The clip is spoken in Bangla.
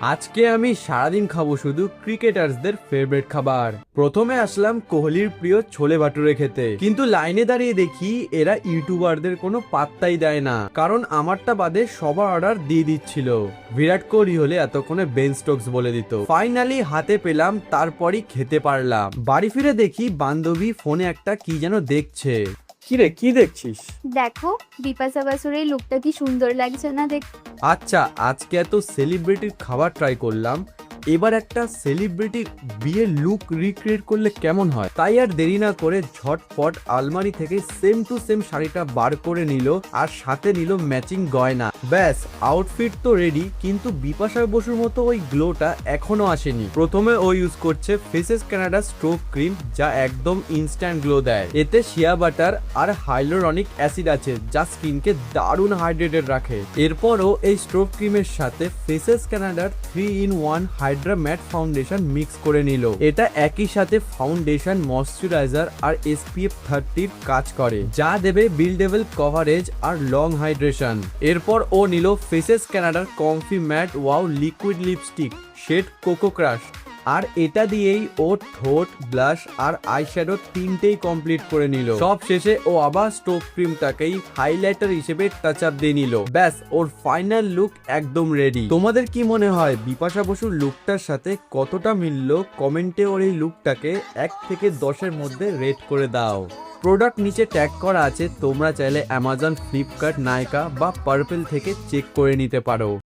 আজকে আমি সারাদিন খাবো শুধু ক্রিকেটার্সদের ফেভারিট খাবার। প্রথমে আসলাম কোহলির প্রিয় ছোলে ভাটুরে খেতে, কিন্তু লাইনে দাঁড়িয়ে দেখি এরা ইউটিউবারদের কোনো পাত্তাই দেয় না, কারণ আমারটা বাদে সবার অর্ডার দিয়ে দিচ্ছিল। বিরাট কোহলি হলে এতক্ষণে বেন স্টোকস বলে দিত। ফাইনালি হাতে পেলাম, তারপরই খেতে পারলাম। বাড়ি ফিরে দেখি বান্ধবী ফোনে একটা কি যেন দেখছে। কিরে, কি দেখছিস? দেখো, বিপাশা বাসুর এই লুকটা কি সুন্দর লাগছে না দেখ। আচ্ছা, আজকে এত সেলিব্রিটির খাবার ট্রাই করলাম, এবার একটা সেলিব্রিটির বিয়ের লুক রিক্রিয়েট করলে কেমন হয়। তাই আর দেরি না করে ঝটপট আলমারি থেকে সেম টু সেম শাড়িটা বার করে নিল, আর সাথে নিল ম্যাচিং গয়না। ব্যাস, আউটফিট তো রেডি, কিন্তু বিপাশা বসুর মতো ওই গ্লোটা এখনো আসেনি। প্রথমে ও ইউজ করছে ফেসেস কানাডা স্ট্রোক ক্রিম, যা একদম ইনস্ট্যান্ট গ্লো দেয়। এতে শিয়া বাটার আর হাইলোরনিক অ্যাসিড আছে, যা স্কিনকে দারুণ হাইড্রেটেড রাখে। এরপরও এই স্ট্রোক ক্রিমের সাথে ফেসেস কানাডার 3-in-1 Hydra mat foundation mix করে নিল। এটা একই সাথে ফাউন্ডেশন, ময়শ্চারাইজার আর SPF 30 কাজ করে, যা দেবে বিল্ডেবল কভারেজ আর লং হাইড্রেশন। এরপর ও নিল ফেসেস কানাডার comfy matte wow liquid lipstick shade cocoa crush, আর এটা দিয়েই ও ঠোঁট, ব্লাশ আর আইশ্যাডো তিনটেই কমপ্লিট করে নিল। সব শেষে ও আবার স্ট্রোক ক্রিমটাকেই হাইলাইটার হিসেবে টাচ আপ দিয়ে নিল। ব্যাস, ওর ফাইনাল লুক একদম রেডি। তোমাদের কি মনে হয় বিপাশা বসুর লুকটার সাথে কতটা মিললো? কমেন্টে ওর এই লুকটাকে 1 থেকে 10-এর মধ্যে রেট করে দাও। প্রোডাক্ট নিচে ট্যাগ করা আছে, তোমরা চাইলে অ্যামাজন, ফ্লিপকার্ট, নাইকা বা পার্পেল থেকে চেক করে নিতে পারো।